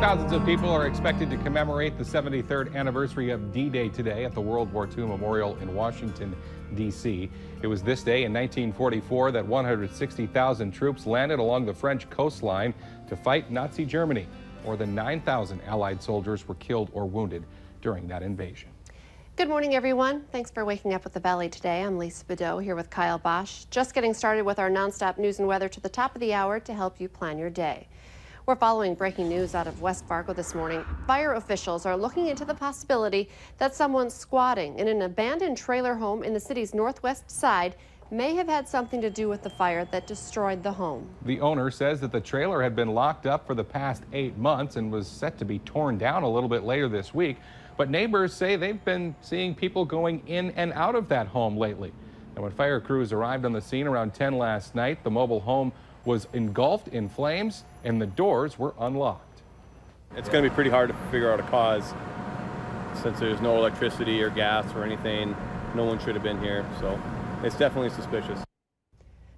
Thousands of people are expected to commemorate the 73rd anniversary of D-Day today at the World War II Memorial in Washington, D.C. It was this day in 1944 that 160,000 troops landed along the French coastline to fight Nazi Germany. More than 9,000 Allied soldiers were killed or wounded during that invasion. Good morning, everyone. Thanks for waking up with the Valley today. I'm Lisa Bedeau here with Kyle Bosch. Just getting started with our nonstop news and weather to the top of the hour to help you plan your day. We're following breaking news out of West Fargo this morning. Fire officials are looking into the possibility that someone squatting in an abandoned trailer home in the city's northwest side may have had something to do with the fire that destroyed the home. The owner says that the trailer had been locked up for the past 8 months and was set to be torn down a little bit later this week. But neighbors say they've been seeing people going in and out of that home lately. And when fire crews arrived on the scene around 10 last night, the mobile home was engulfed in flames and the doors were unlocked. It's going to be pretty hard to figure out a cause since there's no electricity or gas or anything. No one should have been here, so it's definitely suspicious.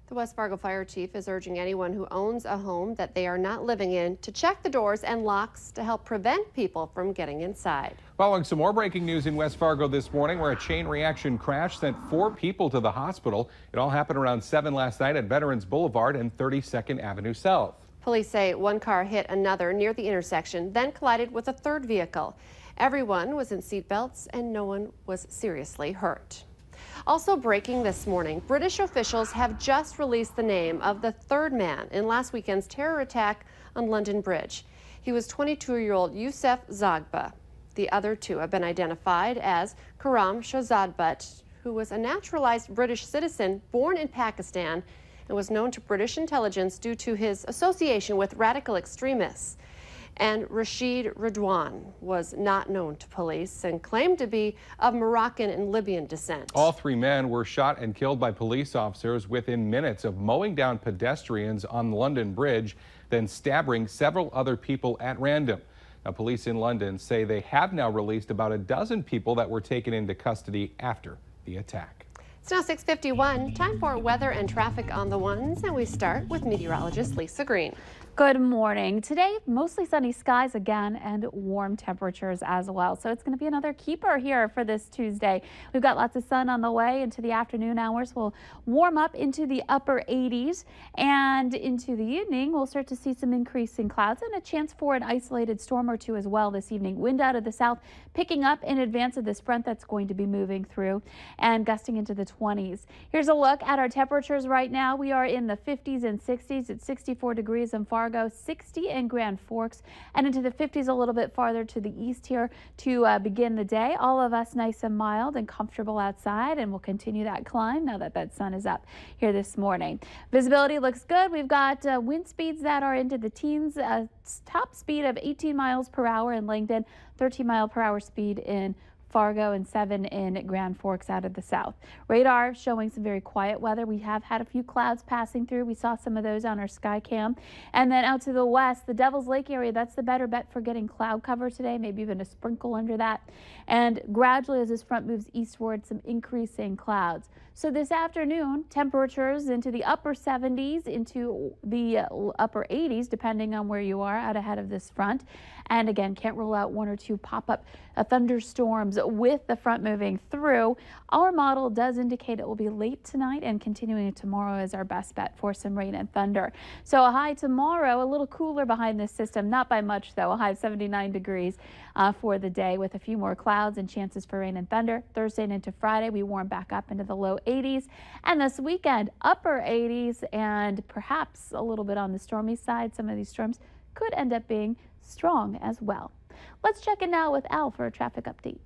The West Fargo Fire Chief is urging anyone who owns a home that they are not living in to check the doors and locks to help prevent people from getting inside. Following some more breaking news in West Fargo this morning, where a chain reaction crash sent 4 people to the hospital. It all happened around 7 last night at Veterans Boulevard and 32nd Avenue South. Police say one car hit another near the intersection, then collided with a third vehicle. Everyone was in seatbelts and no one was seriously hurt. Also breaking this morning, British officials have just released the name of the third man in last weekend's terror attack on London Bridge. He was 22-year-old Youssef Zagba. The other 2 have been identified as Karam Shahzadbut, who was a naturalized British citizen born in Pakistan and was known to British intelligence due to his association with radical extremists. And Rashid Ridwan was not known to police and claimed to be of Moroccan and Libyan descent. All 3 men were shot and killed by police officers within minutes of mowing down pedestrians on London Bridge, then stabbing several other people at random. Now, police in London say they have now released about a dozen people that were taken into custody after the attack. It's now 6:51. Time for weather and traffic on the ones, and we start with meteorologist Lisa Green. Good morning. Today, mostly sunny skies again and warm temperatures as well. So it's going to be another keeper here for this Tuesday. We've got lots of sun on the way into the afternoon hours. We'll warm up into the upper 80s, and into the evening, we'll start to see some increasing clouds and a chance for an isolated storm or 2 as well this evening. Wind out of the south picking up in advance of this front that's going to be moving through and gusting into the 20s. Here's a look at our temperatures right now. We are in the 50s and 60s. It's 64 degrees in Fargo, 60 in Grand Forks, and into the 50s a little bit farther to the east here to begin the day. All of us nice and mild and comfortable outside, and we'll continue that climb now that that sun is up here this morning. Visibility looks good. We've got wind speeds that are into the teens, top speed of 18 miles per hour in Langdon, 13 mile per hour speed in Fargo, and 7 in Grand Forks out of the south. Radar showing some very quiet weather. We have had a few clouds passing through. We saw some of those on our sky cam. And then out to the west, the Devil's Lake area, that's the better bet for getting cloud cover today, maybe even a sprinkle under that. And gradually as this front moves eastward, some increasing clouds. So this afternoon, temperatures into the upper 70s, into the upper 80s, depending on where you are out ahead of this front. And again, can't rule out 1 or 2 pop-up thunderstorms with the front moving through. Our model does indicate it will be late tonight and continuing tomorrow is our best bet for some rain and thunder. So a high tomorrow, a little cooler behind this system, not by much though, a high of 79 degrees for the day with a few more clouds and chances for rain and thunder. Thursday and into Friday, we warm back up into the low 80s, and this weekend upper 80s, and perhaps a little bit on the stormy side. Some of these storms could end up being strong as well. Let's check in now with Al for a traffic update.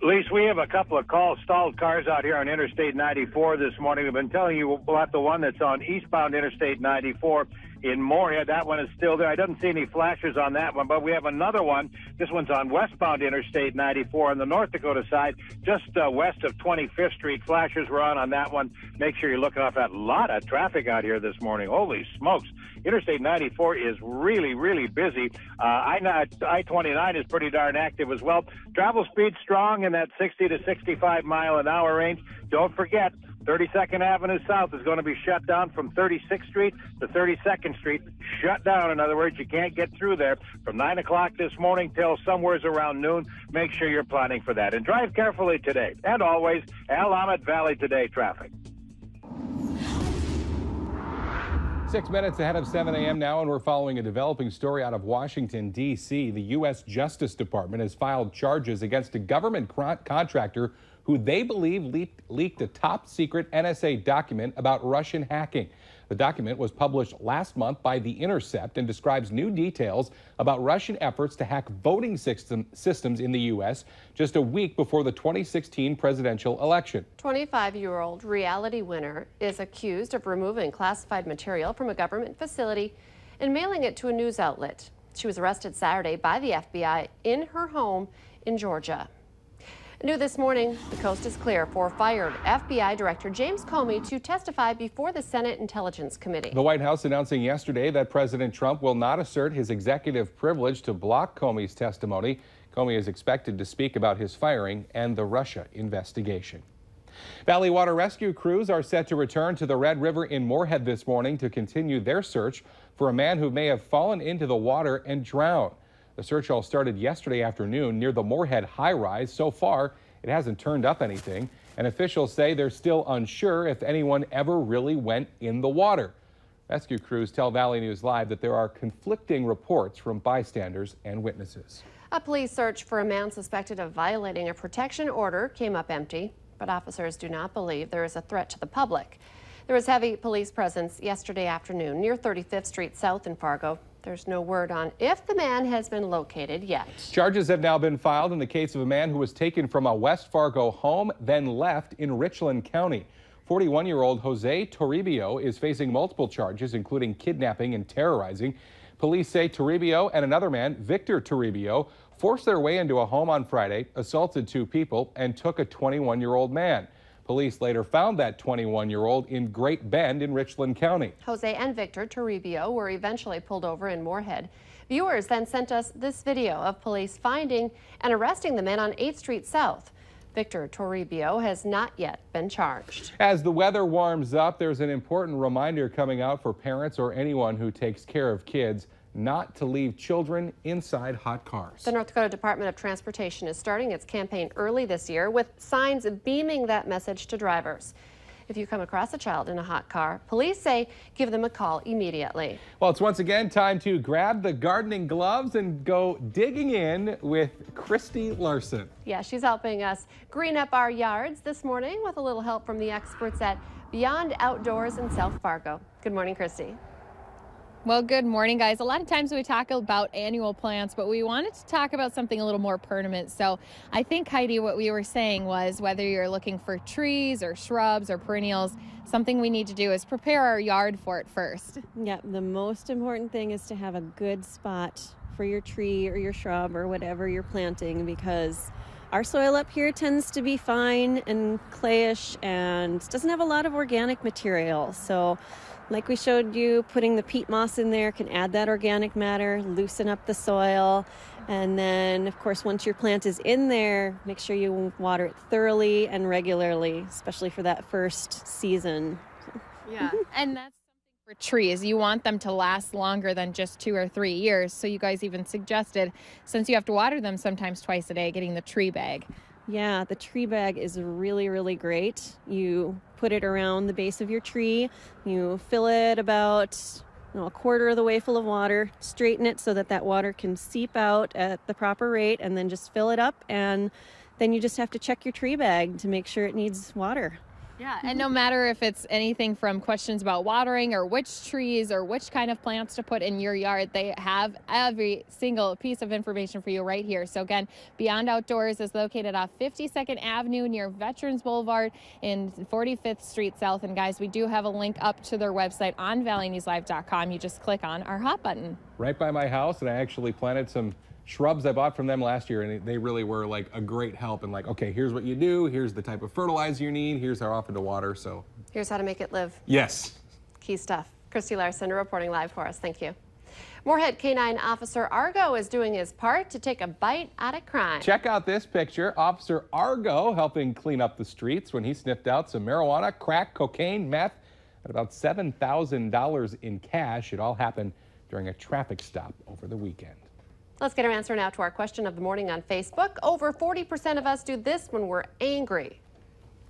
Lise, we have a couple of stalled cars out here on Interstate 94 this morning. We've been telling you about the one that's on eastbound Interstate 94 in Moorhead. That one is still there. I didn't see any flashes on that one, but we have another one. This one's on westbound Interstate 94 on the North Dakota side, just west of 25th Street. Flashes were on that one. Make sure you're looking off that. Lot of traffic out here this morning. Holy smokes. Interstate 94 is really, really busy. I-29 is pretty darn active as well. Travel speed strong in that 60 to 65 mile an hour range. Don't forget, 32nd Avenue South is going to be shut down from 36th Street to 32nd Street. Shut down. In other words, you can't get through there from 9 o'clock this morning till somewheres around noon. Make sure you're planning for that. And drive carefully today. And always, Willamette Valley Today traffic. 6 minutes ahead of 7 a.m. now, and we're following a developing story out of Washington, D.C. The U.S. Justice Department has filed charges against a government contractor who they believe leaked a top-secret NSA document about Russian hacking. The document was published last month by The Intercept and describes new details about Russian efforts to hack voting systems in the U.S. just a week before the 2016 presidential election. 25-year-old reality winner is accused of removing classified material from a government facility and mailing it to a news outlet. She was arrested Saturday by the FBI in her home in Georgia. New this morning, the coast is clear for fired FBI Director James Comey to testify before the Senate Intelligence Committee. The White House announcing yesterday that President Trump will not assert his executive privilege to block Comey's testimony. Comey is expected to speak about his firing and the Russia investigation. Valley Water Rescue crews are set to return to the Red River in Moorhead this morning to continue their search for a man who may have fallen into the water and drowned. The search all started yesterday afternoon near the Moorhead high-rise. So far, it hasn't turned up anything, and officials say they're still unsure if anyone ever really went in the water. Rescue crews tell Valley News Live that there are conflicting reports from bystanders and witnesses. A police search for a man suspected of violating a protection order came up empty, but officers do not believe there is a threat to the public. There was heavy police presence yesterday afternoon near 35th Street South in Fargo. There's no word on if the man has been located yet. Charges have now been filed in the case of a man who was taken from a West Fargo home, then left in Richland County. 41-year-old Jose Toribio is facing multiple charges, including kidnapping and terrorizing. Police say Toribio and another man, Victor Toribio, forced their way into a home on Friday, assaulted 2 people, and took a 21-year-old man. Police later found that 21-year-old in Great Bend in Richland County. Jose and Victor Toribio were eventually pulled over in Moorhead. Viewers then sent us this video of police finding and arresting the men on 8th Street South. Victor Toribio has not yet been charged. As the weather warms up, there's an important reminder coming out for parents or anyone who takes care of kids not to leave children inside hot cars. The North Dakota Department of Transportation is starting its campaign early this year with signs beaming that message to drivers. If you come across a child in a hot car, police say give them a call immediately. Well, it's once again time to grab the gardening gloves and go digging in with Christy Larson. Yeah, she's helping us green up our yards this morning with a little help from the experts at Beyond Outdoors in South Fargo. Good morning, Christy. Well, good morning, guys. A lot of times we talk about annual plants, but we wanted to talk about something a little more permanent. So I think, Heidi, what we were saying was whether you're looking for trees or shrubs or perennials, something we need to do is prepare our yard for it first. Yeah, the most important thing is to have a good spot for your tree or your shrub or whatever you're planting, because our soil up here tends to be fine and clayish and doesn't have a lot of organic material. So like we showed you, putting the peat moss in there can add that organic matter, loosen up the soil. And then, of course, once your plant is in there, make sure you water it thoroughly and regularly, especially for that first season. Yeah, and that's something for trees. You want them to last longer than just 2 or 3 years. So you guys even suggested, since you have to water them sometimes twice a day, getting the tree bag. Yeah, the tree bag is really, really great. You put it around the base of your tree. You fill it about a quarter of the way full of water, straighten it so that that water can seep out at the proper rate, and then just fill it up. And then you just have to check your tree bag to make sure it needs water. Yeah, and no matter if it's anything from questions about watering or which trees or which kind of plants to put in your yard, they have every single piece of information for you right here. So again, Beyond Outdoors is located off 52nd Avenue near Veterans Boulevard in 45th Street South. And guys, we do have a link up to their website on valleynewslive.com. You just click on our hot button. Right by my house, and I actually planted some shrubs I bought from them last year, and they really were like a great help. And like, okay, here's what you do, here's the type of fertilizer you need, here's how often to water. So here's how to make it live. Yes. Key stuff. Christy Larson reporting live for us. Thank you. Moorhead Canine Officer Argo is doing his part to take a bite out of crime. Check out this picture. Officer Argo helping clean up the streets when he sniffed out some marijuana, crack, cocaine, meth, and about $7,000 in cash. It all happened during a traffic stop over the weekend. Let's get our answer now to our question of the morning on Facebook. Over 40% of us do this when we're angry.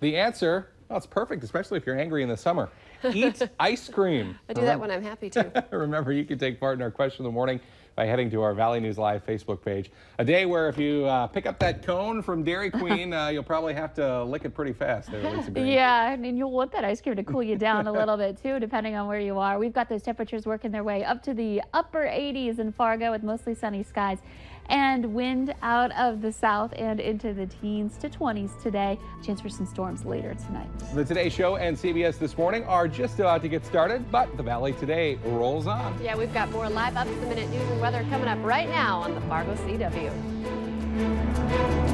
The answer, well, it's perfect, especially if you're angry in the summer. Eat ice cream. I do that when I'm happy to. Remember, you can take part in our question of the morning by heading to our Valley News Live Facebook page. A day where if you pick up that cone from Dairy Queen, you'll probably have to lick it pretty fast. Yeah, I mean, you'll want that ice cream to cool you down a little bit too, depending on where you are. We've got those temperatures working their way up to the upper 80s in Fargo with mostly sunny skies and wind out of the south and into the teens to 20s today. Chance for some storms later tonight. The Today Show and CBS This Morning are just about to get started, but the Valley Today rolls on. Yeah, we've got more live up-to-the-minute news and weather coming up right now on the Fargo CW.